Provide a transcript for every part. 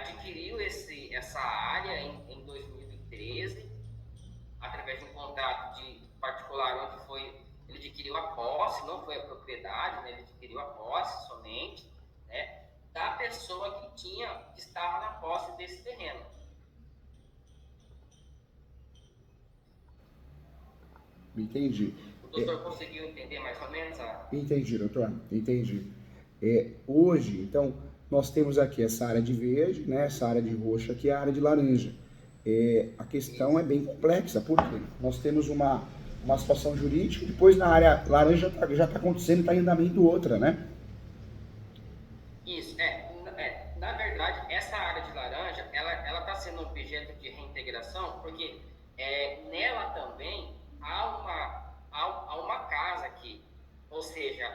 adquiriu essa área em 2013, através de um contrato de particular, onde ele adquiriu a posse, não foi a propriedade, né, ele adquiriu a posse somente, né, da pessoa que estava na posse desse terreno. Entendi. O doutor conseguiu entender mais ou menos Entendi, doutor. Entendi. Hoje, então, nós temos aqui essa área de verde, né, essa área de roxa, que é a área de laranja. A questão isso? é bem complexa, porque nós temos uma situação jurídica, depois na área laranja já está acontecendo, está em andamento outra, né? Isso, na verdade, essa área de laranja, ela está sendo objeto de reintegração, porque nela também há uma casa aqui. Ou seja,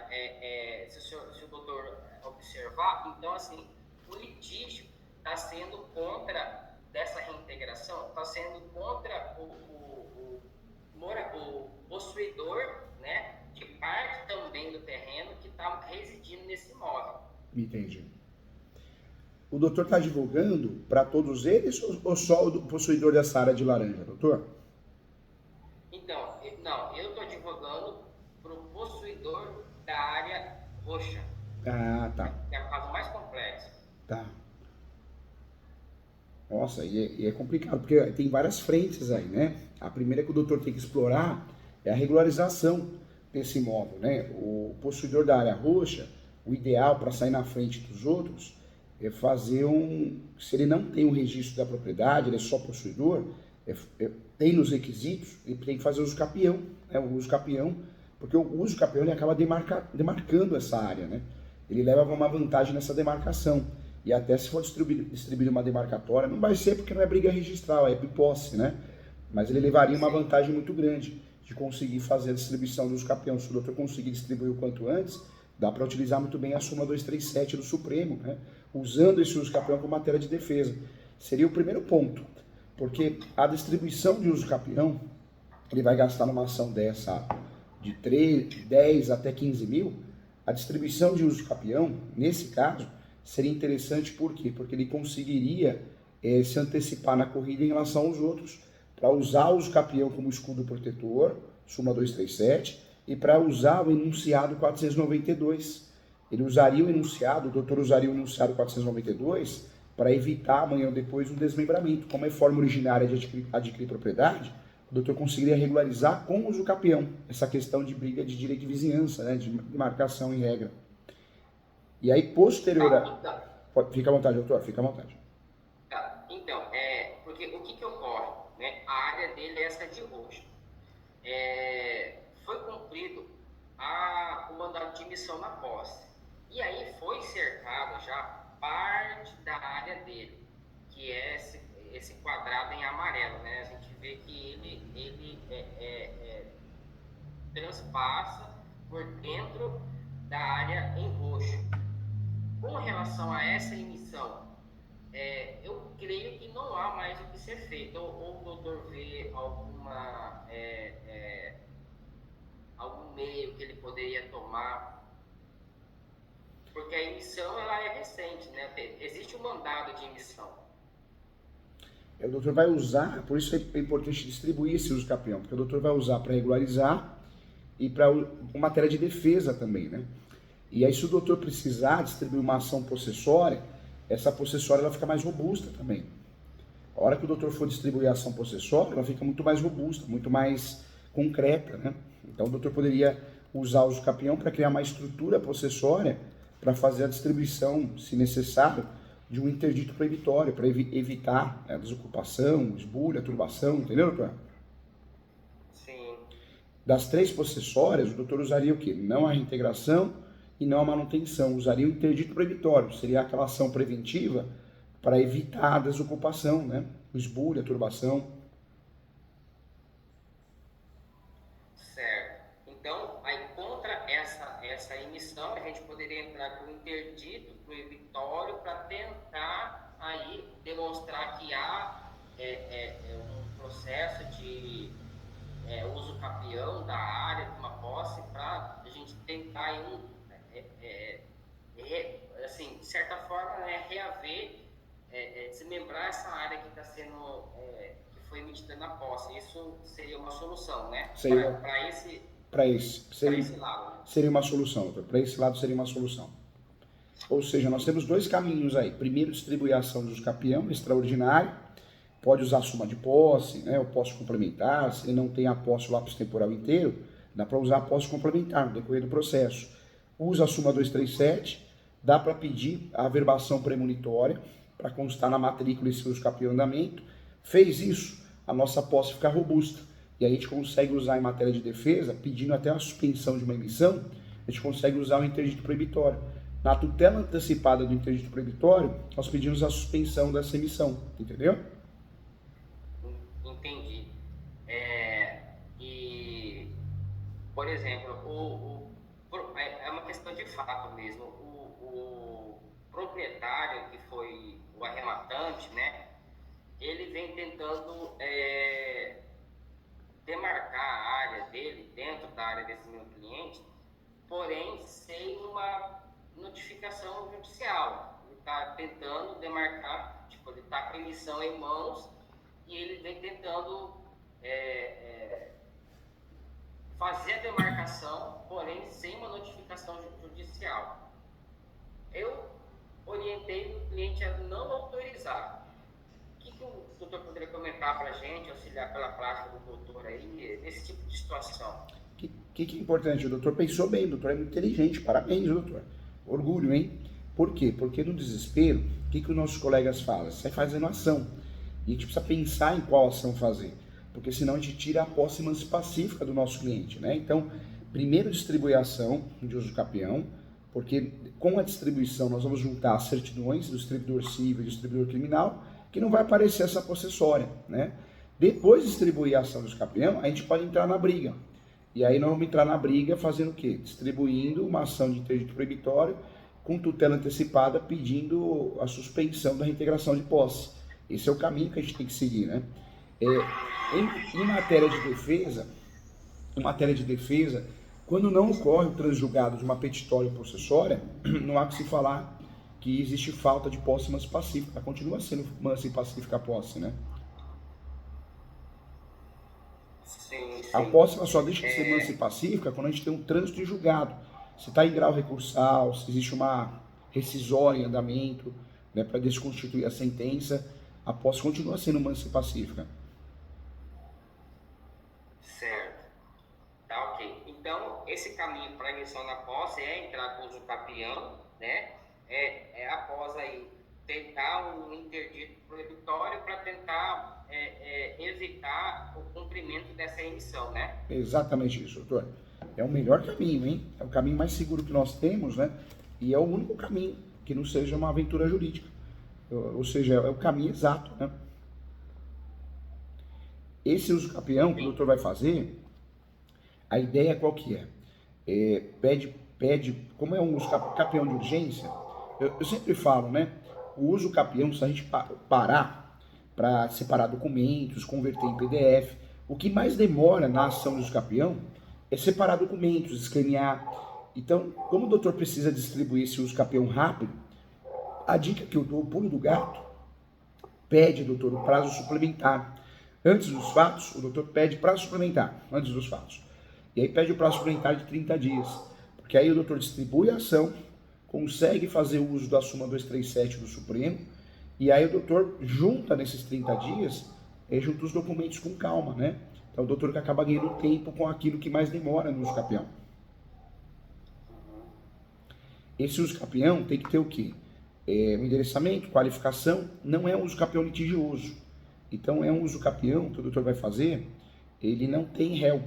se o doutor observar, então, assim, o litígio está sendo contra dessa reintegração, está sendo contra o possuidor, né, de parte também do terreno que está residindo nesse imóvel. Entendi. O doutor está divulgando para todos eles ou só o possuidor dessa área de laranja, doutor? Então, não, eu estou advogando para o possuidor da área roxa, Ah, tá. que é o caso mais complexo. Tá. Nossa, e é complicado, porque tem várias frentes aí, né? A primeira que o doutor tem que explorar é a regularização desse imóvel, né? O possuidor da área roxa, o ideal para sair na frente dos outros é fazer se ele não tem um registro da propriedade, ele é só possuidor, tem nos requisitos, ele tem que fazer uso capião, né? O uso capião, porque o uso capião ele acaba demarcando essa área, né? Ele leva uma vantagem nessa demarcação. E até se for distribuir uma demarcatória, não vai ser porque não é briga registral, é posse, né? Mas ele levaria uma Sim. vantagem muito grande de conseguir fazer a distribuição dos campeões. Se o doutor conseguir distribuir o quanto antes, dá para utilizar muito bem a súmula 237 do Supremo, né? Usando esse uso capião como matéria de defesa. Seria o primeiro ponto, porque a distribuição de uso capião, ele vai gastar numa ação dessa de 3, 10 até 15 mil, a distribuição de uso capião, nesse caso, seria interessante por quê? Porque ele conseguiria se antecipar na corrida em relação aos outros, para usar o uso capião como escudo protetor, súmula 237, e para usar o enunciado 492. Ele usaria o enunciado, o doutor usaria o enunciado 492 para evitar amanhã ou depois um desmembramento. Como é forma originária de adquirir propriedade, o doutor conseguiria regularizar com o uso capião essa questão de briga de direito de vizinhança, né, de marcação em regra. E aí, posterior Tá, a... então, Fica à vontade, doutor, fica à vontade. tá, então porque o que ocorre? Né? A área dele é essa de roxo. Foi cumprido o mandato de emissão na posse. E aí foi cercado já parte da área dele, que é esse quadrado em amarelo, né? A gente vê que ele transpassa por dentro da área em roxo. Com relação a essa emissão, eu creio que não há mais o que ser feito. Ou o doutor vê algum meio que ele poderia tomar, porque a emissão ela é recente, né? Existe um mandado de emissão. O doutor vai usar, por isso é importante distribuir esse uso capião, porque o doutor vai usar para regularizar e para matéria de defesa também, né? E aí, se o doutor precisar distribuir uma ação possessória, essa possessória ela fica mais robusta também. A hora que o doutor for distribuir a ação possessória, ela fica muito mais robusta, muito mais concreta, né? Então, o doutor poderia usar o uso capião para criar uma estrutura possessória para fazer a distribuição, se necessário, de um interdito proibitório, para evitar a desocupação, esbulho, a turbação, entendeu, doutor? Sim. Das três possessórias, o doutor usaria o quê? Não a reintegração e não a manutenção. Usaria o interdito proibitório, seria aquela ação preventiva para evitar a desocupação, né? O esbulho, a turbação. Certo. Então, aí contra essa emissão, a gente poderia entrar com o interdito proibitório para tentar aí demonstrar que há um processo de uso capião da área de uma posse para a gente tentar aí, assim, de certa forma, né, reaver desmembrar essa área que está sendo, que foi emitida na posse. Isso seria uma solução, né? Para esse lado. Né? Seria uma solução, doutor. Para esse lado seria uma solução. Ou seja, nós temos dois caminhos aí. Primeiro, distribuir a ação de uso capião extraordinário. Pode usar suma de posse, né? Ou posse complementar. Se ele não tem a posse, o lápis temporal inteiro, dá para usar a posse complementar no decorrer do processo. Usa a suma 237, dá para pedir a averbação premonitória para constar na matrícula esse uso capião em andamento. Fez isso, a nossa posse fica robusta. E aí a gente consegue usar em matéria de defesa, pedindo até a suspensão de uma emissão, a gente consegue usar o interdito proibitório. Na tutela antecipada do interdito proibitório, nós pedimos a suspensão dessa emissão, entendeu? Entendi. E, por exemplo, é uma questão de fato mesmo. O proprietário, que foi o arrematante, né, ele vem tentando demarcar a área dele, dentro da área desse meu cliente, porém sem uma notificação judicial. Ele está tentando demarcar, tipo, ele está com a emissão em mãos e ele vem tentando fazer a demarcação, porém sem uma notificação judicial. Eu orientei o cliente a não autorizar. O que o doutor poderia comentar para a gente, auxiliar pela prática do doutor aí, nesse tipo de situação? O que é importante? O doutor pensou bem, o doutor é muito inteligente, parabéns, doutor. Orgulho, hein? Por quê? Porque no desespero, o que os nossos colegas falam? Sai fazendo ação. E a gente precisa pensar em qual ação fazer, porque senão a gente tira a posse pacífica do nosso cliente, né? Então, primeiro distribuir a ação de uso capião, porque com a distribuição nós vamos juntar as certidões do distribuidor civil e do distribuidor criminal, que não vai aparecer essa possessória, né? Depois de distribuir a ação do uso capião, a gente pode entrar na briga. E aí nós vamos entrar na briga fazendo o quê? Distribuindo uma ação de interdito proibitório com tutela antecipada, pedindo a suspensão da reintegração de posse. Esse é o caminho que a gente tem que seguir, né? Em matéria de defesa, quando não ocorre o transjugado de uma petitória ou possessória, não há que se falar que existe falta de posse mansa e pacífica. Continua sendo mansa e pacífica a posse, né? Sim. A posse só deixa de ser mansa e pacífica quando a gente tem um trânsito de julgado. Se está em grau recursal, se existe uma rescisória em andamento, né, para desconstituir a sentença, a posse continua sendo mansa e pacífica. Certo. Tá, ok. Então, esse caminho para emissão na posse é entrar com o uso capião, né? Após aí tentar um interdito proibitório para tentar evitar o cumprimento dessa emissão, né? Exatamente isso, doutor. É o melhor caminho, hein? É o caminho mais seguro que nós temos, né? E é o único caminho que não seja uma aventura jurídica. Ou seja, é o caminho exato, né? Esse uso capião que o doutor vai fazer, a ideia qual que é? Pede, como é um uso capião de urgência, eu sempre falo, né? O uso capião, se a gente parar para separar documentos, converter em PDF, o que mais demora na ação do uso capião é separar documentos, escanear. Então, como o doutor precisa distribuir esse uso capião rápido, a dica que eu dou, o pulo do gato, pede, doutor, o prazo suplementar. Antes dos fatos, o doutor pede prazo suplementar, antes dos fatos. E aí pede o prazo suplementar de 30 dias. Porque aí o doutor distribui a ação, consegue fazer o uso da súmula 237 do Supremo, e aí o doutor junta nesses 30 dias, junta os documentos com calma, né? Então o doutor que acaba ganhando tempo com aquilo que mais demora no uso capião. Esse uso capião tem que ter o quê? O endereçamento, qualificação, não é um uso capião litigioso. Então é um uso capião que o doutor vai fazer, ele não tem réu.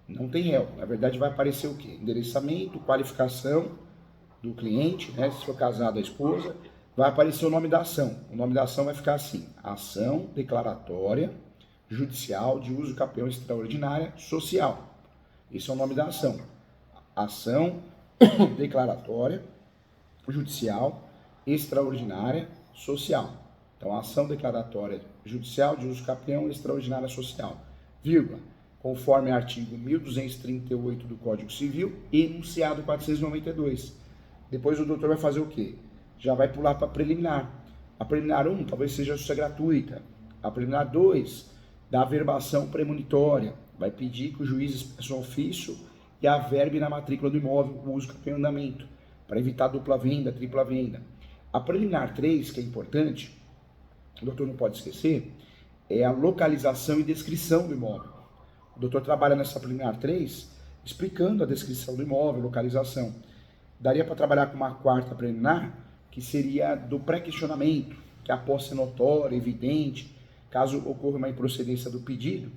Não tem réu. Na verdade vai aparecer o quê? Endereçamento, qualificação do cliente, né? Se for casado a esposa, vai aparecer o nome da ação. O nome da ação vai ficar assim: ação declaratória judicial de uso capião extraordinária social. Esse é o nome da ação. Ação declaratória judicial extraordinária social. Então, ação declaratória judicial de uso capião extraordinária social, vírgula, conforme artigo 1238 do Código Civil, enunciado 492. Depois o doutor vai fazer o quê? Já vai pular para preliminar. A preliminar 1 talvez seja justiça gratuita. A preliminar 2, da averbação premonitória. Vai pedir que o juiz expresse um ofício e averbe na matrícula do imóvel o uso campeão em andamento, para evitar dupla venda, tripla venda. A preliminar 3, que é importante, o doutor não pode esquecer, é a localização e descrição do imóvel. O doutor trabalha nessa preliminar 3, explicando a descrição do imóvel, localização. Daria para trabalhar com uma quarta preliminar, que seria do pré-questionamento, que a posse é notória, evidente, caso ocorra uma improcedência do pedido,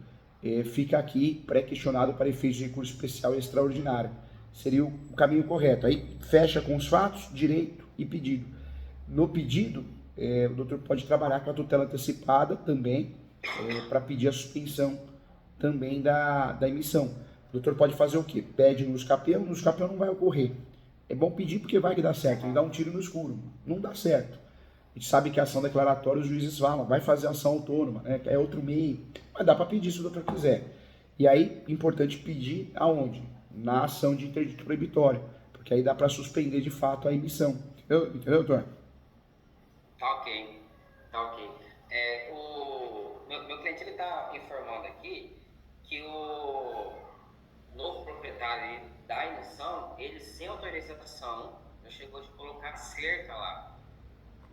fica aqui pré-questionado para efeitos de recurso especial e extraordinário. Seria o caminho correto. Aí fecha com os fatos, direito e pedido. No pedido, o doutor pode trabalhar com a tutela antecipada também, para pedir a suspensão também da emissão. O doutor pode fazer o quê? Pede no escapeão não vai ocorrer. É bom pedir porque vai que dá certo, não dá um tiro no escuro. Não dá certo. A gente sabe que a ação declaratória os juízes falam, vai fazer ação autônoma, né? É outro meio. Mas dá para pedir se o doutor quiser. E aí, importante pedir aonde? Na ação de interdito proibitório. Porque aí dá para suspender de fato a emissão. Entendeu, doutor? Tá ok. O meu cliente está informando aqui que o novo proprietário da emissão, ele sem autorização, já chegou de colocar cerca lá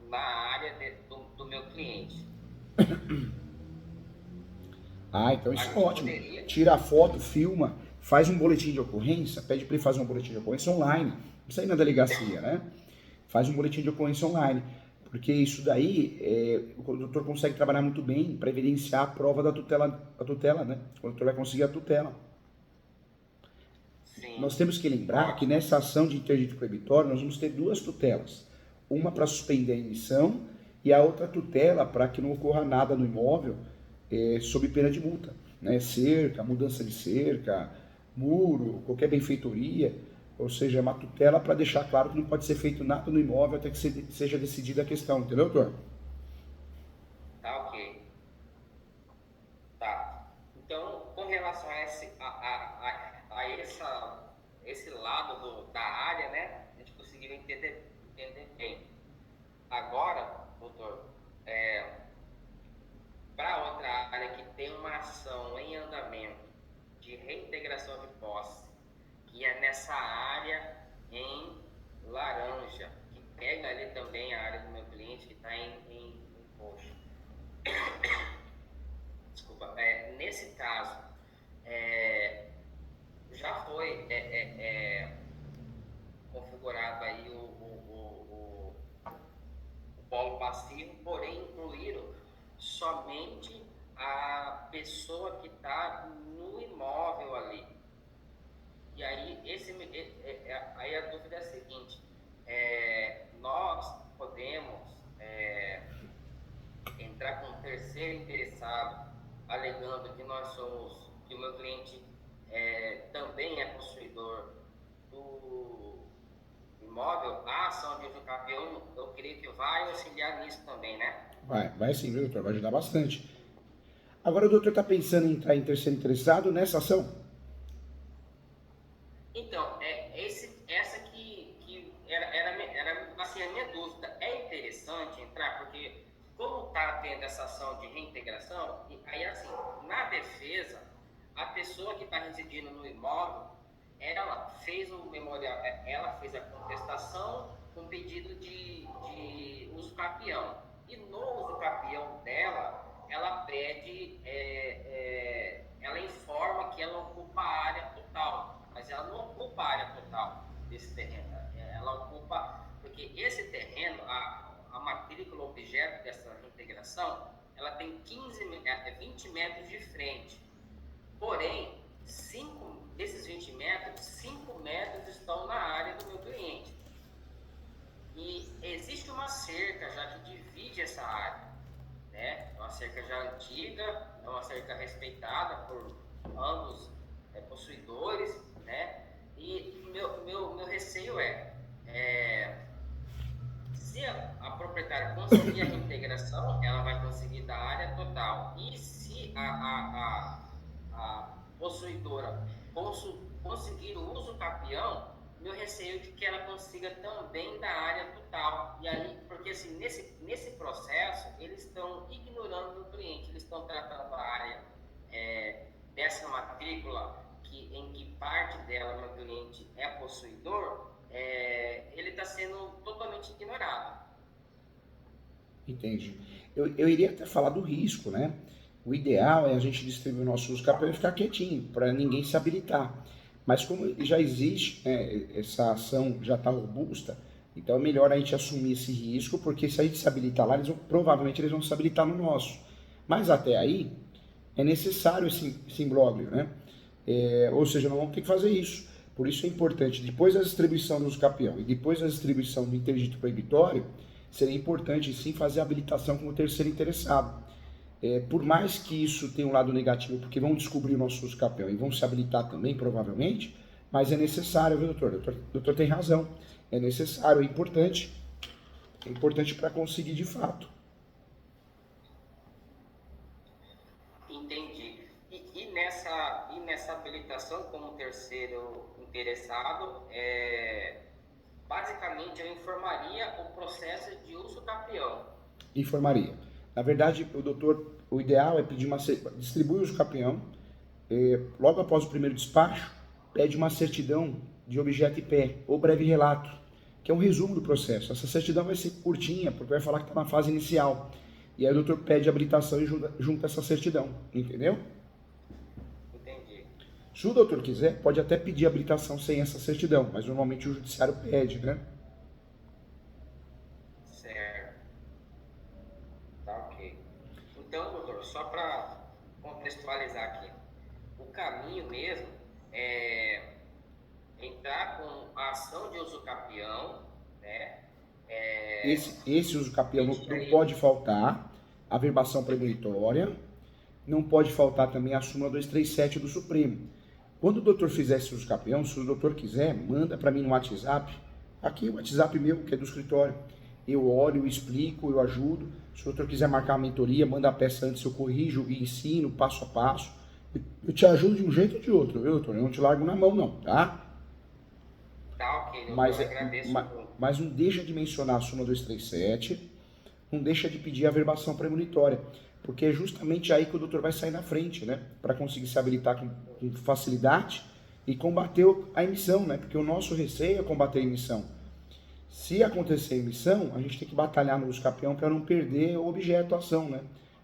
na área do meu cliente. Então isso é ótimo. Tira a foto, filma, faz um boletim de ocorrência, pede para ele fazer um boletim de ocorrência online. Isso aí na delegacia, né? Faz um boletim de ocorrência online. Porque isso daí, o doutor consegue trabalhar muito bem para evidenciar a prova da tutela, né? O doutor vai conseguir a tutela. Sim. Nós temos que lembrar que nessa ação de interdito proibitório, nós vamos ter duas tutelas. Uma para suspender a emissão e a outra tutela para que não ocorra nada no imóvel sob pena de multa. Né? Cerca, mudança de cerca, muro, qualquer benfeitoria. Ou seja, é uma tutela para deixar claro que não pode ser feito nada no imóvel até que seja decidida a questão. Entendeu, doutor? Tá ok. Tá. Então, com relação a esse lado da área, né? A gente conseguiu entender bem. Agora, doutor, para outra área que tem uma ação em andamento de reintegração de posse, que é nessa área em laranja, que pega ali também a área do meu cliente que está em roxo. Desculpa. Nesse caso, já foi configurado aí o polo passivo, porém incluíram somente a pessoa que está no imóvel ali. E aí, aí a dúvida é a seguinte, nós podemos entrar com um terceiro interessado, alegando que que o meu cliente também é possuidor do imóvel. A ação de usucapião, eu creio que vai auxiliar nisso também, né? Vai sim, viu, doutor? Vai ajudar bastante. Agora o doutor está pensando em entrar em terceiro interessado nessa ação? Então, essa que era assim, a minha dúvida. É interessante entrar, porque como está tendo essa ação de reintegração, aí assim, na defesa, a pessoa que está residindo no imóvel, ela fez o memorial, ela fez a contestação com pedido de uso capião. E no uso capião dela, ela pede, ela informa que ela ocupa a área total, mas ela não ocupa a área total desse terreno. Ela ocupa, porque esse terreno, a matrícula objeto dessa reintegração, ela tem 20 metros de frente. Porém, desses 20 metros, 5 metros estão na área do meu cliente. E existe uma cerca já que divide essa área, né? É uma cerca já antiga, é uma cerca respeitada por ambos possuidores, né? E meu receio se a proprietária conseguir a reintegração, ela vai conseguir da área total. E se a possuidora conseguir o uso capião, meu receio de que ela consiga também da área total. E aí, porque assim, nesse processo, essa matrícula, em que parte dela meu cliente é possuidor, ele está sendo totalmente ignorado. Entendi. Eu iria até falar do risco, né? O ideal é a gente distribuir o nosso uso capião e ficar quietinho, para ninguém se habilitar. Mas como já existe, essa ação já está robusta, então é melhor a gente assumir esse risco, porque se a gente se habilitar lá, provavelmente eles vão se habilitar no nosso. Mas até aí, é necessário esse imbróglio, né? Ou seja, nós vamos ter que fazer isso. Por isso é importante, depois da distribuição do uso capião e depois da distribuição do interdito proibitório, seria importante sim fazer a habilitação como terceiro interessado. Por mais que isso tenha um lado negativo, porque vão descobrir o nosso uso capião e vão se habilitar também, provavelmente, mas é necessário, viu, doutor? O doutor tem razão. É necessário, é importante para conseguir de fato. Entendi. E nessa habilitação como terceiro interessado, basicamente eu informaria o processo de uso capião. Informaria. Na verdade, o ideal é pedir distribui o uso capião, logo após o primeiro despacho, pede uma certidão de objeto e pé, ou breve relato, que é um resumo do processo. Essa certidão vai ser curtinha, porque vai falar que está na fase inicial. E aí o doutor pede a habilitação e junta essa certidão, entendeu? Entendi. Se o doutor quiser, pode até pedir habilitação sem essa certidão, mas normalmente o judiciário pede, né? Certo. Tá ok. Então, doutor, só para contextualizar aqui, o caminho mesmo é entrar com a ação de uso capião, né? Esse uso capião não pode faltar, a verbação premonitória, não pode faltar também a súmula 237 do Supremo. Quando o doutor fizer esse uso capião, se o doutor quiser, manda para mim no WhatsApp, aqui o WhatsApp meu, que é do escritório. Eu olho, eu explico, eu ajudo. Se o doutor quiser marcar uma mentoria, manda a peça antes, eu corrijo e ensino passo a passo. Eu te ajudo de um jeito ou de outro, viu, doutor? Eu não te largo na mão, não, tá? Tá ok, doutor, Mas, agradeço. mas não deixa de mencionar a súmula 237, não deixa de pedir a verbação premonitória, porque é justamente aí que o doutor vai sair na frente, né? Para conseguir se habilitar com facilidade e combater a emissão, né? Porque o nosso receio é combater a emissão. Se acontecer a emissão, a gente tem que batalhar no uso capião para não perder o objeto, a ação, né?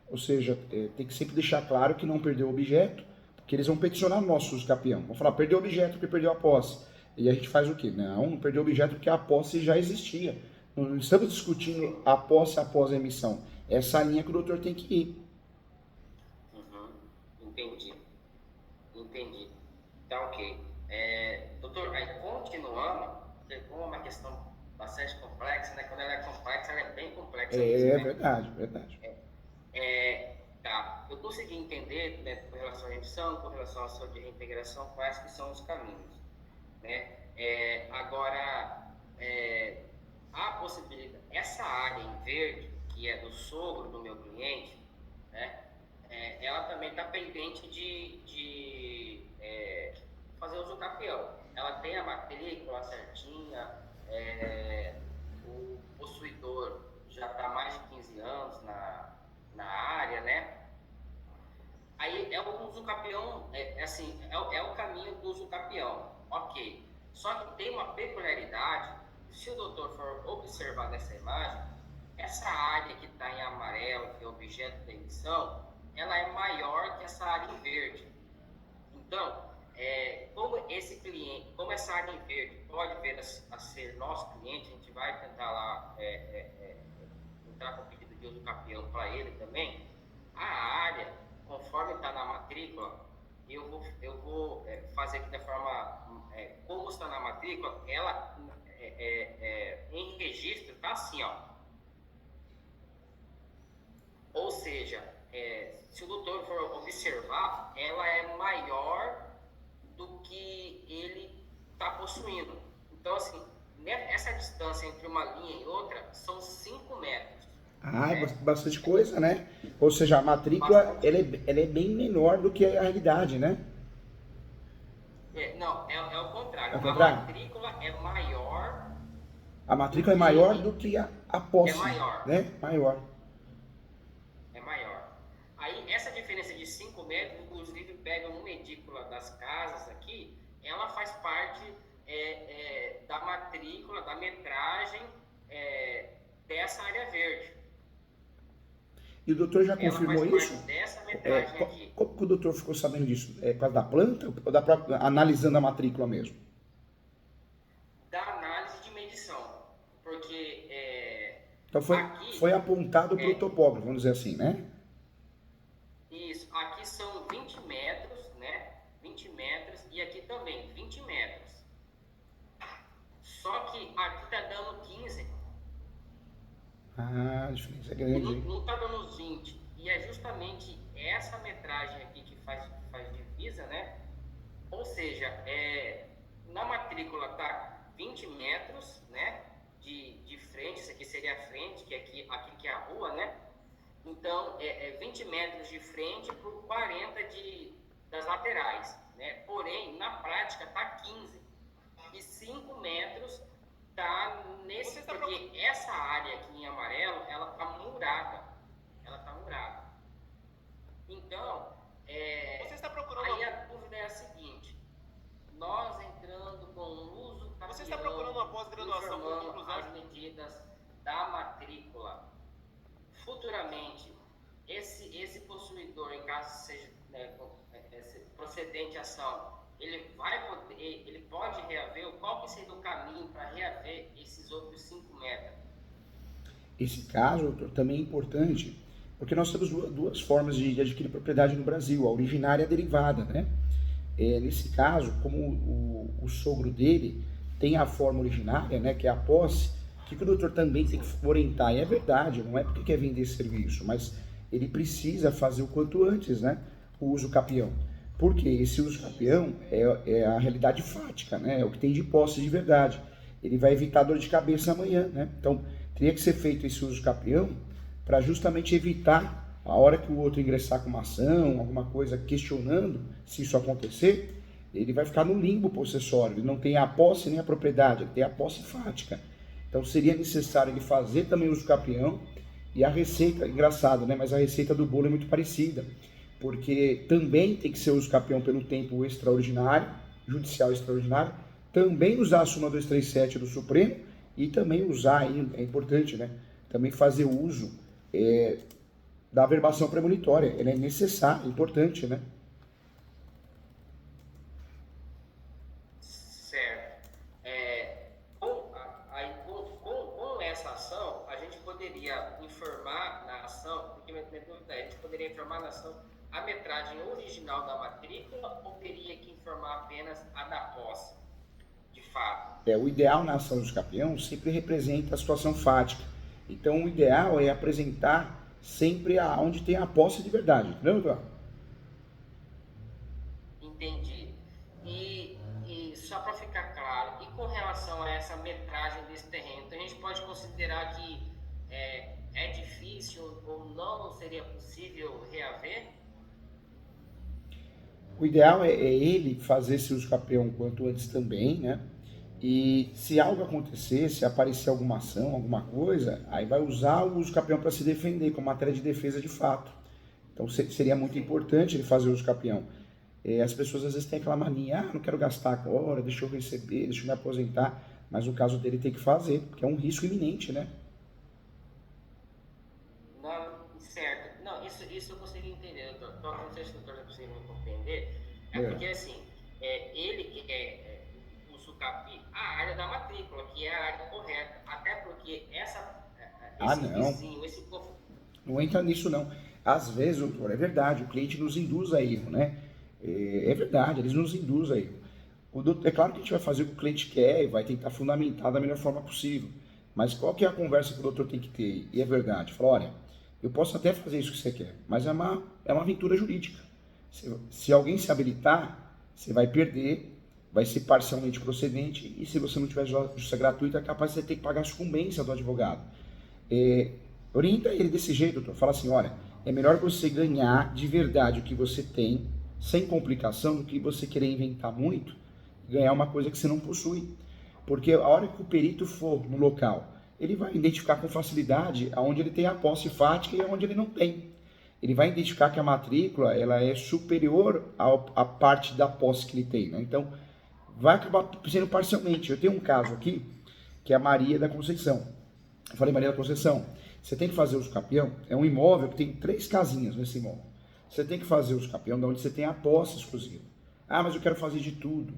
Ou seja, tem que sempre deixar claro que não perdeu o objeto, porque eles vão peticionar o nosso uso capião. Vão falar, perdeu o objeto porque perdeu a posse. E a gente faz o quê? Não perdeu o objeto porque a posse já existia. Não estamos discutindo a posse após a emissão. Essa linha que o doutor tem que ir. Entendi. Tá ok. Doutor, aí continuando, porque como é uma questão bastante complexa, né? Quando ela é complexa, ela é bem complexa. É né? verdade. Tá. Eu consegui entender, né, com relação à emissão, com relação à ação de reintegração, quais que são os caminhos. Né? Agora, a possibilidade, essa área em verde, que é do sogro do meu cliente, né? Ela também está pendente de fazer uso capião. Ela tem a matrícula certinha, o possuidor já está há mais de 15 anos na área, né? Aí é o uso capião, é o caminho do uso capião, ok. Só que tem uma peculiaridade, se o doutor for observar nessa imagem, essa área que está em amarelo, que é objeto da emissão, ela é maior que essa área em verde. Então, como essa área em verde pode vir a ser nosso cliente, a gente vai tentar lá entrar com o pedido de uso capião para ele também. A área, conforme está na matrícula, eu vou fazer aqui da forma, como está na matrícula, ela em registro está assim, ó. Ou seja, se o doutor for observar, ela é maior do que ele está possuindo. Então, assim, essa distância entre uma linha e outra são 5 metros. É bastante coisa, né? Ou seja, a matrícula ela é bem menor do que a realidade, né? Não, é o contrário. É o contrário? A matrícula é maior. A matrícula é maior do que a posse. É maior. Né? Maior. É maior. Aí, essa diferença de de 5 metros, inclusive pega uma edícula das casas aqui, ela faz parte da matrícula, da metragem dessa área verde. E o doutor já Ela confirmou faz isso? parte dessa metragem aqui. Como que o doutor ficou sabendo disso? É por causa da planta ou da própria, analisando a matrícula mesmo? Da análise de medição. Porque Então aqui, foi apontado para o topógrafo, vamos dizer assim, né? Isso, aqui são 20 metros, né? 20 metros e aqui também 20 metros. Só que aqui tá dando 15. Ah, a diferença é grande, hein? Não tá dando os 20. E é justamente essa metragem aqui que faz divisa, né? Ou seja, na matrícula tá 20 metros, né? De frente, isso aqui seria a frente, que aqui que é a rua, né? Então, 20 metros de frente por 40 das laterais, né? Porém, na prática, tá 15. E 5 metros tá nesse... Porque essa área aqui em amarelo, ela tá murada. Ela tá murada. Então, Você está procurando... aí a dúvida é a seguinte. Nós entrando com o uso... Você está procurando uma pós-graduação com conclusão? As medidas da matrícula. Futuramente, esse possuidor, em caso seja procedente ação, ele pode reaver, qual que seria o caminho para reaver esses outros 5 metros? Esse caso, doutor, também é importante, porque nós temos duas formas de adquirir propriedade no Brasil, a originária e a derivada, né? Nesse caso, como o sogro dele tem a forma originária, né, que é a posse, o que o doutor também tem que orientar? E é verdade, não é porque quer vender serviço, mas ele precisa fazer o quanto antes, né, o uso capião. Porque esse uso capião é a realidade fática, né, é o que tem de posse de verdade. Ele vai evitar dor de cabeça amanhã, né? Então, teria que ser feito esse uso capião para justamente evitar a hora que o outro ingressar com uma ação, alguma coisa questionando se isso acontecer, ele vai ficar no limbo possessório, ele não tem a posse nem a propriedade, ele tem a posse fática. Então seria necessário ele fazer também o uso capião e a receita, engraçado, né? Mas a receita do bolo é muito parecida, porque também tem que ser o uso capião pelo tempo extraordinário, judicial extraordinário, também usar a súmula 237 do Supremo e também usar, aí, é importante, né? Também fazer o uso da averbação premonitória, ela é necessária, é importante, né? Certo. Com essa ação, a gente poderia informar na ação, porque minha dúvida é, a gente poderia informar na ação a metragem original da matrícula ou teria que informar apenas a da posse, de fato? O ideal na ação dos campeões sempre representa a situação fática. Então, o ideal é apresentar sempre onde tem a posse de verdade, entendeu, doutor? Entendi. E só para ficar claro, e com relação a essa metragem desse terreno, então a gente pode considerar que é difícil ou não seria possível reaver? O ideal é ele fazer esse uso capião quanto antes também, né? E se algo acontecer, se aparecer alguma ação, alguma coisa, aí vai usar o uso capião para se defender, com matéria de defesa de fato. Então seria muito importante ele fazer o uso capião. As pessoas às vezes têm aquela mania, não quero gastar agora, deixa eu receber, deixa eu me aposentar, mas no caso dele tem que fazer, porque é um risco iminente, né? Não, certo. Não, isso eu consegui entender, doutor. Então, não sei se o doutor conseguiu me compreender. Porque assim, ele que o SUCAPI, a área da matrícula, que é a área correta, até porque vizinho, não entra nisso não. Às vezes, doutor, é verdade, o cliente nos induz a erro, né? É verdade, eles nos induzem a erro. É claro que a gente vai fazer o que o cliente quer e vai tentar fundamentar da melhor forma possível. Mas qual que é a conversa que o doutor tem que ter? E é verdade, fala, olha, eu posso até fazer isso que você quer, mas é uma aventura jurídica. Se alguém se habilitar, você vai perder, vai ser parcialmente procedente, e se você não tiver justiça gratuita, é capaz de você ter que pagar a sucumbência do advogado. Orienta ele desse jeito, doutor. Fala assim, olha, é melhor você ganhar de verdade o que você tem, sem complicação, do que você querer inventar muito e ganhar uma coisa que você não possui. Porque a hora que o perito for no local, ele vai identificar com facilidade aonde ele tem a posse fática e aonde ele não tem. ele vai identificar que a matrícula ela é superior à parte da posse que ele tem, né? Então, vai acabar sendo parcialmente. Eu tenho um caso aqui, que é a Maria da Conceição. Eu falei, Maria da Conceição, você tem que fazer uso capião, é um imóvel que tem 3 casinhas nesse imóvel. Você tem que fazer uso capião de onde você tem a posse exclusiva. Ah, mas eu quero fazer de tudo.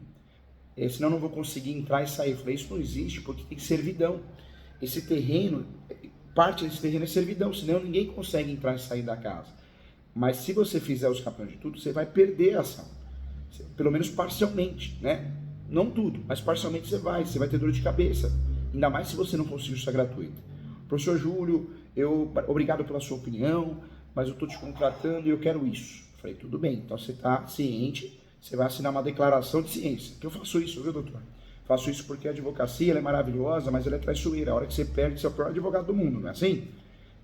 Senão eu não vou conseguir entrar e sair. Eu falei, isso não existe, porque tem servidão. Esse terreno, parte desse terreno é servidão, senão ninguém consegue entrar e sair da casa. Mas se você fizer os capiões de tudo, você vai perder a ação. Pelo menos parcialmente, né? Não tudo, mas parcialmente você vai ter dor de cabeça. Ainda mais se você não conseguir isso gratuito. Professor Júlio, obrigado pela sua opinião, mas eu estou te contratando e eu quero isso. Eu falei, tudo bem, então você está ciente, você vai assinar uma declaração de ciência. Que eu faço isso, viu, doutor? Faço isso porque a advocacia ela é maravilhosa, mas ela é traiçoeira. A hora que você perde, você é o pior advogado do mundo, não é assim?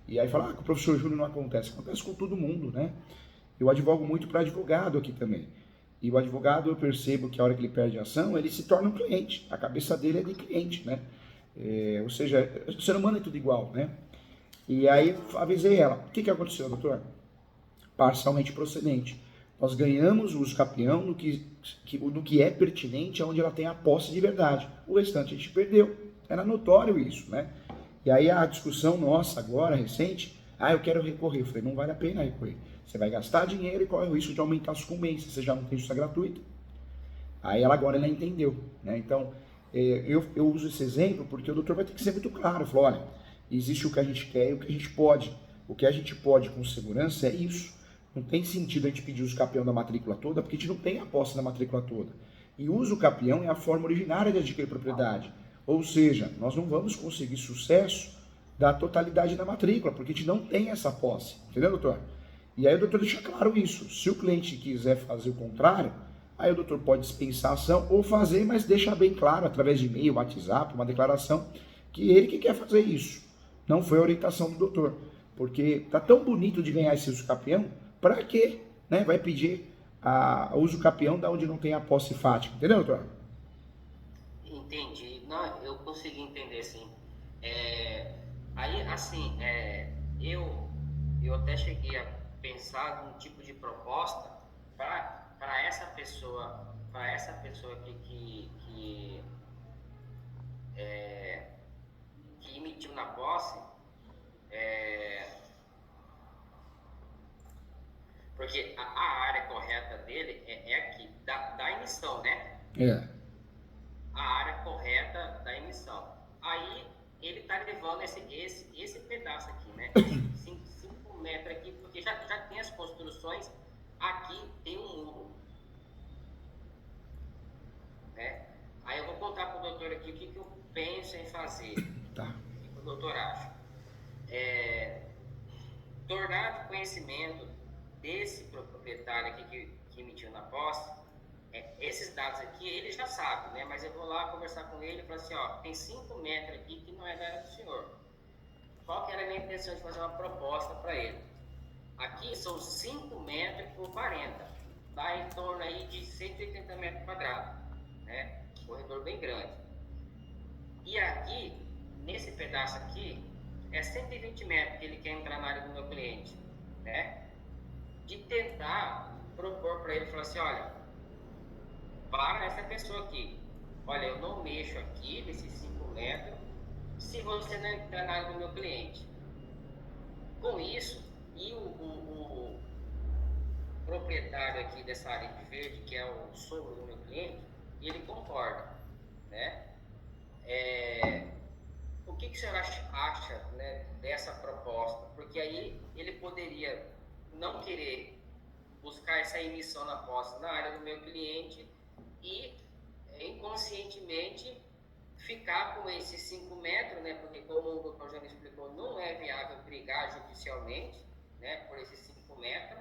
E aí fala, com o professor Júlio não acontece. Acontece com todo mundo, né? Eu advogo muito para advogado aqui também. E o advogado, eu percebo que a hora que ele perde a ação, ele se torna um cliente. A cabeça dele é de cliente, né? Ou seja, o ser humano é tudo igual, né? E aí avisei ela. O que aconteceu, doutor? Parcialmente procedente. Nós ganhamos o uso capião no que é pertinente, onde ela tem a posse de verdade. O restante a gente perdeu. Era notório isso, né? E aí a discussão nossa agora, recente, eu quero recorrer. Eu falei, não vale a pena recorrer. Você vai gastar dinheiro e corre o risco de aumentar a sucumbência. Você já não tem justiça gratuita. Aí agora ela entendeu, né? Então, eu uso esse exemplo porque o doutor vai ter que ser muito claro. Falou, olha, existe o que a gente quer e o que a gente pode. O que a gente pode com segurança é isso. Não tem sentido a gente pedir o capião da matrícula toda, porque a gente não tem a posse da matrícula toda. E uso capião é a forma originária de adquirir propriedade. Ou seja, nós não vamos conseguir sucesso da totalidade da matrícula, porque a gente não tem essa posse. Entendeu, doutor? E aí o doutor deixa claro isso. Se o cliente quiser fazer o contrário, aí o doutor pode dispensar a ação ou fazer, mas deixa bem claro, através de e-mail, WhatsApp, uma declaração, que ele que quer fazer isso. Não foi a orientação do doutor. Porque tá tão bonito de ganhar esse uso capião, para quê? Né? Vai pedir o uso capião da onde não tem a posse fática. Entendeu, doutor? Entendi. Não, eu consegui entender, sim. Aí, assim, eu até cheguei a pensar num tipo de proposta para essa pessoa que emitiu na posse, porque a área correta dele é aqui, da emissão, né? A área correta da emissão. Aí ele tá levando esse pedaço aqui, né? 5 metros aqui, porque já tem as construções, aqui tem um muro, né? Aí eu vou contar pro doutor aqui o que eu penso em fazer. Tá. O que o doutor acha? Tornar de conhecimento desse proprietário aqui que emitiu na posse, esses dados aqui, ele já sabe, né? Mas eu vou lá conversar com ele e falar assim, ó, tem 5 metros aqui que não é da área do senhor. Qual que era a minha intenção de fazer uma proposta para ele? Aqui são 5 metros por 40, dá em torno aí de 180 metros quadrados, né? Corredor bem grande. E aqui, nesse pedaço aqui, é 120 metros que ele quer entrar na área do meu cliente, né? De tentar propor para ele, falar assim, olha, para essa pessoa aqui, olha, eu não mexo aqui nesses 5 metros se você não entrar na área do meu cliente. Com isso, e o proprietário aqui dessa área de verde, que é o sogro do meu cliente, ele concorda, né? O que o senhor acha, né, dessa proposta? Porque aí ele poderia não querer buscar essa emissão na posse na área do meu cliente e inconscientemente ficar com esses 5 metros, né? Porque como o doutor já me explicou, não é viável brigar judicialmente, né? Por esses 5 metros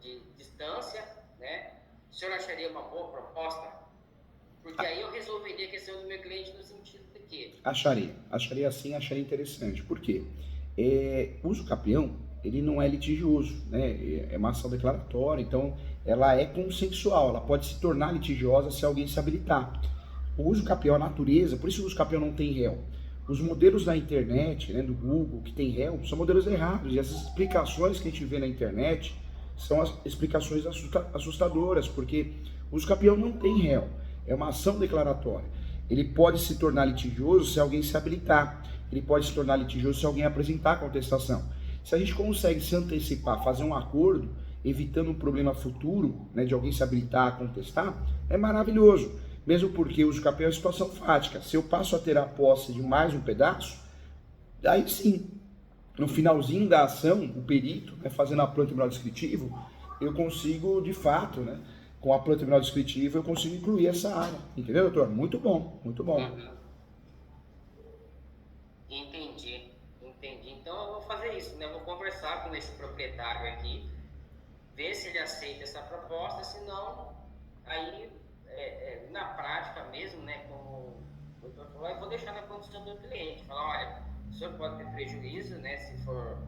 de distância, né? O senhor acharia uma boa proposta? Porque aí eu resolveria a questão do meu cliente no sentido de que... Acharia sim, acharia interessante. Por quê? O uso capião, ele não é litigioso, né? É uma ação declaratória, então ela é consensual, ela pode se tornar litigiosa se alguém se habilitar. O uso capião, a natureza, por isso o uso capião não tem réu. Os modelos da internet, né, do Google, que tem réu, são modelos errados. E as explicações que a gente vê na internet são as explicações assustadoras, porque o uso capião não tem réu. É uma ação declaratória. Ele pode se tornar litigioso se alguém se habilitar. Ele pode se tornar litigioso se alguém apresentar contestação. Se a gente consegue se antecipar, fazer um acordo, evitando um problema futuro, né, de alguém se habilitar a contestar, é maravilhoso. Mesmo porque o uso capião é uma situação fática. Se eu passo a ter a posse de mais um pedaço, aí sim, no finalzinho da ação, o perito, né, fazendo a planta terminal descritivo, eu consigo, de fato, né, com a planta terminal descritiva, eu consigo incluir essa área. Entendeu, doutor? Muito bom, muito bom. Entendi. Então eu vou fazer isso, né? Eu vou conversar com esse proprietário aqui, ver se ele aceita essa proposta, senão, aí, na prática mesmo, né, como o doutor falou, eu vou deixar na condição do cliente, falar, olha, o senhor pode ter prejuízo, né, se for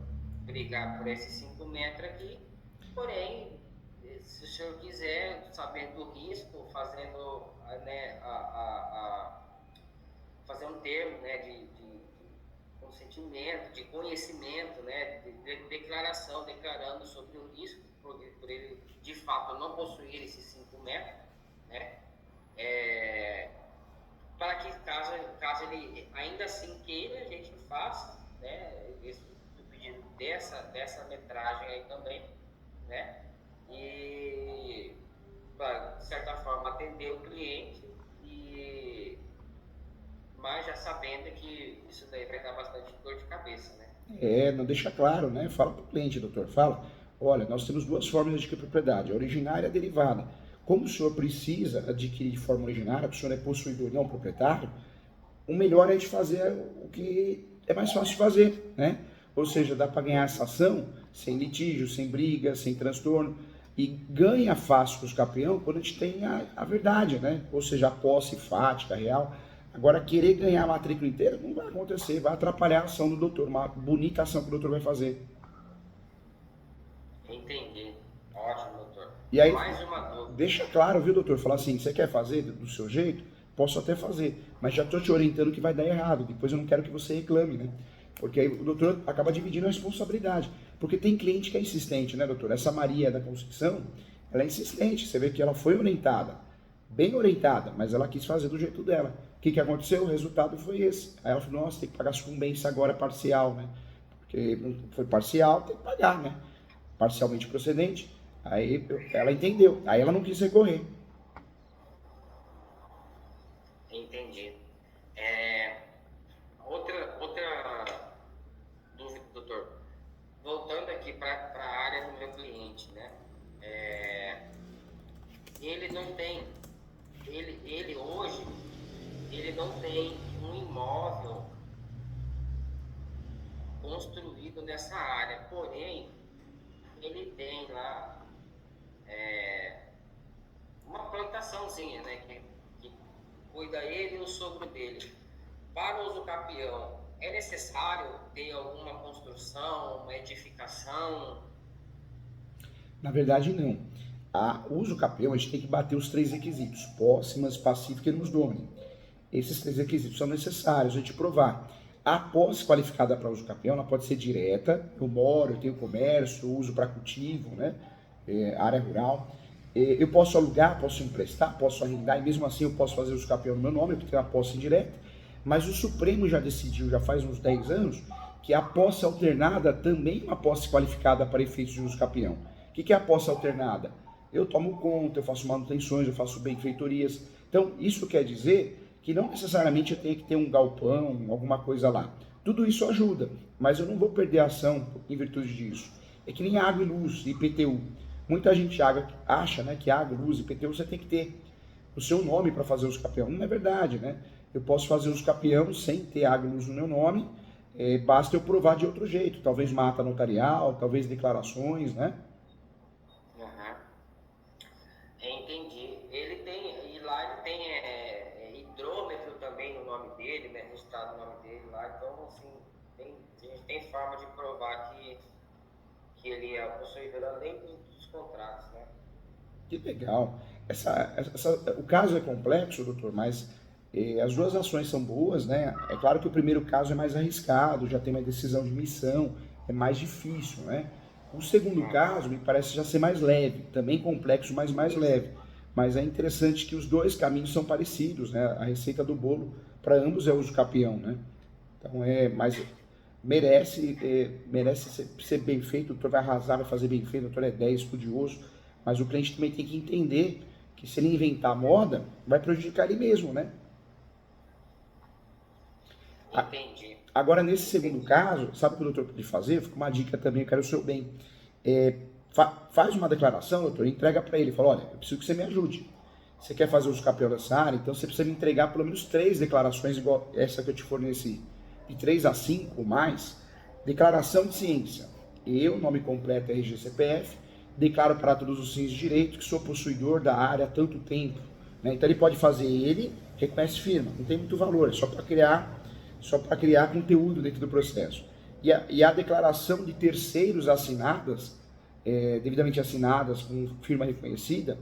brigar por esses 5 metros aqui, porém, se o senhor quiser, sabendo do risco, fazendo, né, fazer um termo, né, de consentimento, de conhecimento, né, de declaração, declarando sobre o risco, por ele, de fato, não possuir esses 5 metros, né, para que, caso ele ainda assim queira, a gente faça, né, o pedido dessa metragem aí também, né, e, para, de certa forma, atender o cliente, mas já sabendo que isso daí vai dar bastante dor de cabeça, né? Não deixa claro, né? Fala para o cliente, doutor, fala, olha, nós temos 2 formas de adquirir propriedade, a originária e a derivada. Como o senhor precisa adquirir de forma originária, que o senhor é possuidor, não proprietário, o melhor é a gente fazer o que é mais fácil de fazer, né? Ou seja, dá para ganhar essa ação sem litígio, sem briga, sem transtorno, e ganha fácil com os campeão quando a gente tem a verdade, né? Ou seja, a posse fática, real. Agora, querer ganhar a matrícula inteira não vai acontecer, vai atrapalhar a ação do doutor, uma bonita ação que o doutor vai fazer. Entendi. Ótimo, doutor. E aí, Mais uma dúvida. deixa claro, viu, doutor? Falar assim, você quer fazer do seu jeito? Posso até fazer, mas já estou te orientando que vai dar errado. Depois eu não quero que você reclame, né? Porque aí o doutor acaba dividindo a responsabilidade. Porque tem cliente que é insistente, né, doutor? Essa Maria da Constituição, ela é insistente. Você vê que ela foi orientada, bem orientada, mas ela quis fazer do jeito dela. O que aconteceu? O resultado foi esse. Aí ela falou, nossa, tem que pagar sucumbência agora parcial, né? Porque não foi parcial, tem que pagar, né? Parcialmente procedente. Aí ela entendeu. Aí ela não quis recorrer. Entendi. Outra dúvida, doutor. Voltando aqui para a área do meu cliente, né? Ele não tem, ele hoje, ele não tem um imóvel construído nessa área, porém, ele tem lá uma plantaçãozinha, né, que cuida ele e o sogro dele. Para o uso capião, é necessário ter alguma construção, uma edificação? Na verdade, não. O uso capião, a gente tem que bater os 3 requisitos: posse, mas pacífica e nos domine. Esses 3 requisitos são necessários a gente provar. A posse qualificada para uso capião, ela pode ser direta, eu moro, eu tenho comércio, uso para cultivo, né? Área rural. Eu posso alugar, posso emprestar, posso arrendar, e mesmo assim eu posso fazer uso capião no meu nome, porque tem uma posse indireta. Mas o Supremo já decidiu, já faz uns 10 anos, que a posse alternada também é uma posse qualificada para efeitos de uso capião. O que é a posse alternada? Eu tomo conta, eu faço manutenções, eu faço benfeitorias. Então, isso quer dizer que não necessariamente eu tenho que ter um galpão, alguma coisa lá. Tudo isso ajuda, mas eu não vou perder a ação em virtude disso. É que nem água e luz, IPTU. Muita gente acha, né, que água, luz e IPTU você tem que ter o seu nome para fazer uso capião. Não é verdade, né? Eu posso fazer uso capião sem ter água e luz no meu nome, basta eu provar de outro jeito. Talvez uma ata notarial, talvez declarações, né? Entendi. Ele tem, e lá ele tem hidrômetro também no nome dele, né? Registrado no nome dele lá. Então, assim, a gente tem forma de provar que ele é o possuidor além dos contratos, né? Que legal. O caso é complexo, doutor, mas As duas ações são boas, né? É claro que o primeiro caso é mais arriscado, já tem uma decisão de missão, é mais difícil, né? O segundo caso me parece já ser mais leve, também complexo, mas mais leve. Mas é interessante que os dois caminhos são parecidos, né? A receita do bolo para ambos é uso capião, né? Então mas merece ser bem feito, o doutor vai arrasar, vai fazer bem feito, o doutor é 10, estudioso, mas o cliente também tem que entender que se ele inventar moda, vai prejudicar ele mesmo, né? Entendi. Agora, nesse segundo caso, sabe o que o doutor pode fazer? Fica uma dica também, eu quero o seu bem. Faz uma declaração, doutor, entrega para ele, fala, olha, eu preciso que você me ajude. Você quer fazer uso capião dessa área? Então você precisa me entregar pelo menos 3 declarações, igual essa que eu te forneci, de 3 a 5 ou mais. Declaração de ciência. Eu, nome completo RG CPF, declaro para todos os fins de direito que sou possuidor da área há tanto tempo. Né? Então ele pode fazer, ele reconhece firma, não tem muito valor, é só para criar conteúdo dentro do processo. E a declaração de terceiros assinadas, devidamente assinadas com firma reconhecida,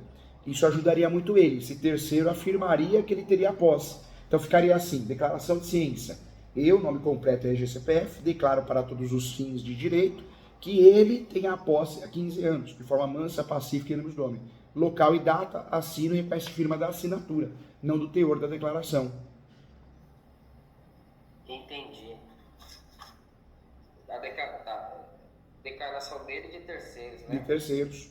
isso ajudaria muito ele. Esse terceiro afirmaria que ele teria a posse. Então ficaria assim, declaração de ciência. Eu, nome completo é RGCPF, declaro para todos os fins de direito que ele tem a posse há 15 anos, de forma mansa, pacífica e nos nome. Local e data, assino e reconhece firma da assinatura, não do teor da declaração. Entendi. A declaração dele de terceiros, né? De terceiros.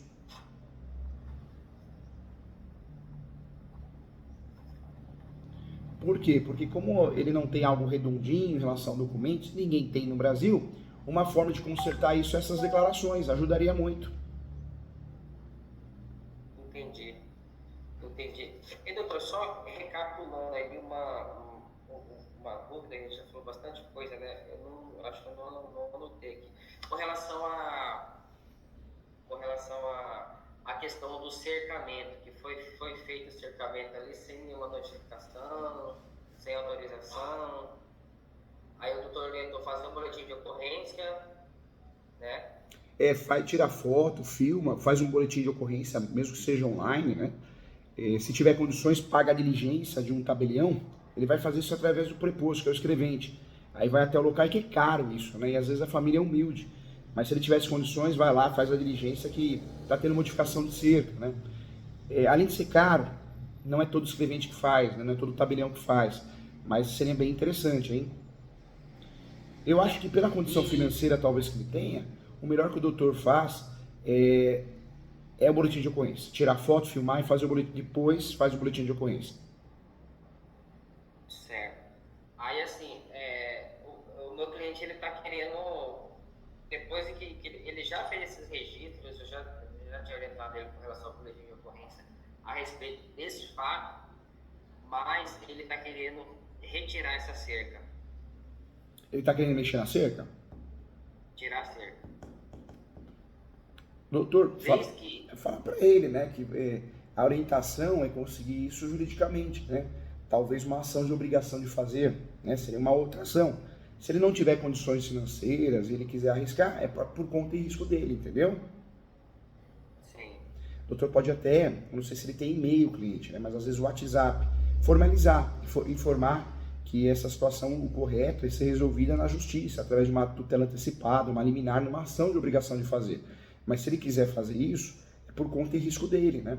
Por quê? Porque como ele não tem algo redondinho em relação a documentos, ninguém tem no Brasil, uma forma de consertar isso, essas declarações, ajudaria muito. Entendi. E doutor, só recapitulando aí uma dúvida, a gente já falou bastante coisa, né? Eu acho que eu não anotei aqui. Com relação a questão do cercamento, que foi feito o cercamento ali sem nenhuma notificação, sem autorização. Aí o doutor orientou fazer um boletim de ocorrência, né? Tira foto, filma, faz um boletim de ocorrência, mesmo que seja online, né? Se tiver condições, paga a diligência de um tabelião, ele vai fazer isso através do preposto, que é o escrevente. Aí vai até o local, que é caro isso, né? E às vezes a família é humilde. Mas se ele tivesse condições, vai lá, faz a diligência que está tendo modificação de cerca, né? Além de ser caro, não é todo escrevente que faz, né? Não é todo tabelião que faz. Mas seria bem interessante, hein? Eu acho que pela condição financeira talvez que ele tenha, o melhor que o doutor faz é o boletim de ocorrência. Tirar foto, filmar e fazer o boletim. Depois faz o boletim de ocorrência. Certo. Aí assim, o meu cliente ele está querendo, depois de que ele já fez esses registros, eu já tinha orientado ele com relação ao boletim de ocorrência a respeito desse fato, mas ele está querendo retirar essa cerca. Ele está querendo mexer na cerca? Tirar a cerca. Doutor, fala para ele, né, que a orientação é conseguir isso juridicamente, né? Talvez uma ação de obrigação de fazer, né? Seria uma outra ação. Se ele não tiver condições financeiras e ele quiser arriscar, é por conta e risco dele, entendeu? Sim. O doutor pode até, não sei se ele tem e-mail cliente, né, mas às vezes o WhatsApp, formalizar, informar que essa situação, o correto é ser resolvida na justiça, através de uma tutela antecipada, uma liminar, numa ação de obrigação de fazer. Mas se ele quiser fazer isso, é por conta e risco dele, né?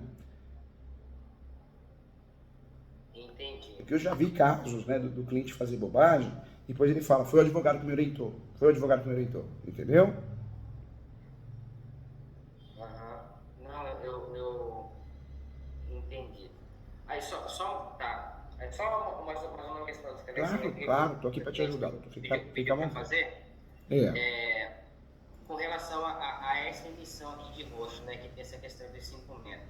Entendi. Porque eu já vi casos, né, do cliente fazer bobagem, e depois ele fala, foi o advogado que me orientou, entendeu? Não, eu entendi. Aí só mais uma questão. Claro, tô aqui para te ajudar. Fica à vontade. Fazer? Com relação a essa emissão aqui de rosto, né, que tem essa questão dos 5 metros.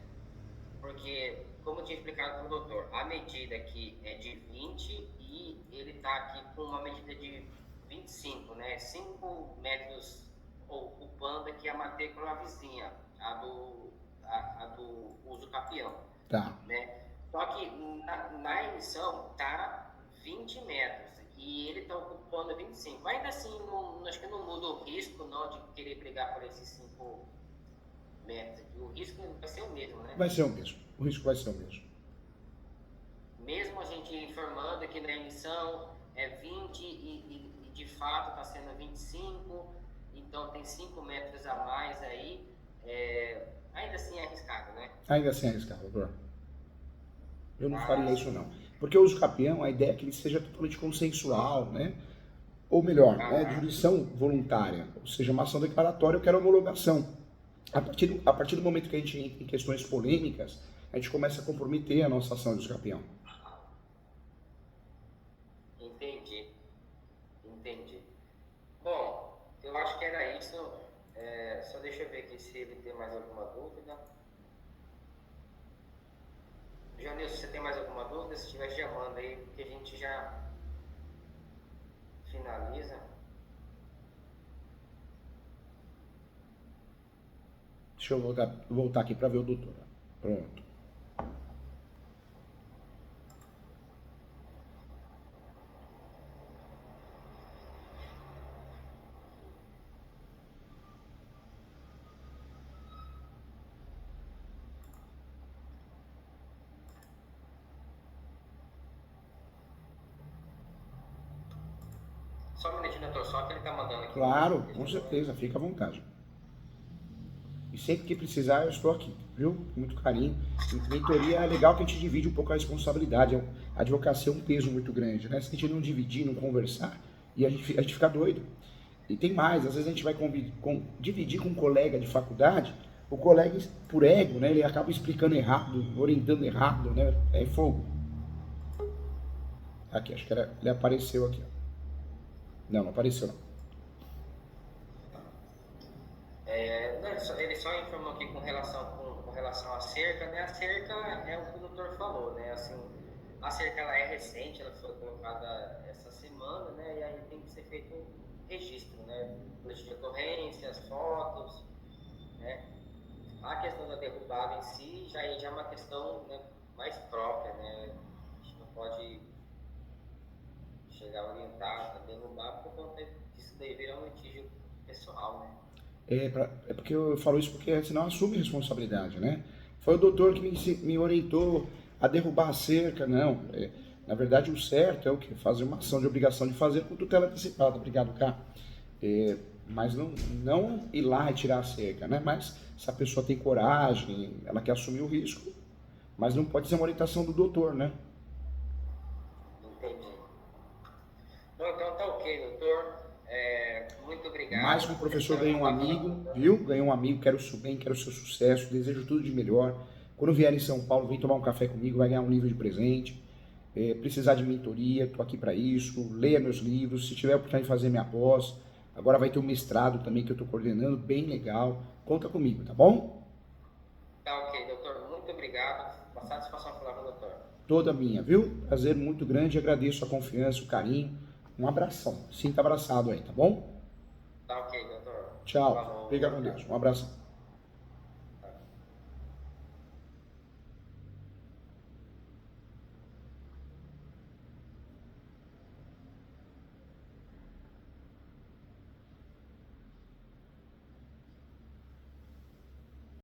Porque, como eu tinha explicado para o doutor, a medida aqui é de 20 e ele está aqui com uma medida de 25, né? 5 metros ocupando aqui a matrícula vizinha, a do uso capião. Tá. Né? Só que na emissão está 20 metros e ele está ocupando 25. Ainda assim, acho que não muda o risco não, de querer brigar por esses 5 metros. O risco vai ser o mesmo, né? Vai ser o mesmo. O risco vai ser o mesmo. mesmo a gente informando que na emissão é 20 e de fato está sendo 25, então tem 5 metros a mais aí, ainda assim é arriscado, né? Ainda assim é arriscado, doutor. Eu não faria isso não. Porque o uso capião, a ideia é que ele seja totalmente consensual, né? Ou melhor, né, de jurisdição voluntária, ou seja, uma ação declaratória, eu quero homologação. A partir do momento que a gente entra em questões polêmicas, a gente começa a comprometer a nossa ação de uso capião. Entendi. Bom, eu acho que era isso. Só deixa eu ver aqui se ele tem mais alguma dúvida. Janilson, você tem mais alguma dúvida? Se estiver chamando aí, porque a gente já finaliza. Deixa eu voltar aqui para ver o doutor. Pronto. Só um minutinho, doutor, só que ele está mandando aqui. Claro, com certeza, fica à vontade. E sempre que precisar, eu estou aqui, viu? Com muito carinho. Mentoria é legal que a gente divide um pouco a responsabilidade. A advocacia é um peso muito grande, né? Se a gente não dividir, não conversar, e a gente fica doido. E tem mais, às vezes a gente vai dividir com um colega de faculdade, o colega, por ego, né? Ele acaba explicando errado, orientando errado, né? É fogo. Aqui, acho que ele apareceu aqui, ó. Não apareceu não. Ele só informou aqui com relação à cerca, né? A cerca é o que o doutor falou, né? Assim, a cerca ela é recente, ela foi colocada essa semana, né? E aí tem que ser feito um registro, né? Boletim de ocorrências, fotos, né? A questão da derrubada em si já é uma questão, né, mais própria, né? A gente não pode chegar a orientar, a derrubar, por conta disso daí virar um litígio pessoal, né? É porque eu falo isso porque senão assume responsabilidade, né? Foi o doutor que me orientou a derrubar a cerca, não. Na verdade, o certo é o quê? Fazer uma ação de obrigação de fazer com tutela antecipada. Obrigado, Cá. Mas não ir lá e tirar a cerca, né? Mas se a pessoa tem coragem, ela quer assumir o risco, mas não pode ser uma orientação do doutor, né? Entendi. Bom, então tá ok, doutor. Muito obrigado. Mais que um professor ganhou um amigo, viu? Ganhou um amigo, quero o seu bem, quero o seu sucesso, desejo tudo de melhor. Quando vier em São Paulo, vem tomar um café comigo, vai ganhar um livro de presente. Precisar de mentoria, tô aqui para isso. Leia meus livros, se tiver a oportunidade de fazer minha pós. Agora vai ter um mestrado também que eu tô coordenando, bem legal. Conta comigo, tá bom? Tá ok, doutor. Muito obrigado. Uma satisfação falar com o doutor. Toda minha, viu? Prazer muito grande, agradeço a confiança, o carinho. Um abração. Sinta abraçado aí, tá bom? Tá ok, doutor. Tchau. Fica com Deus. Um abração.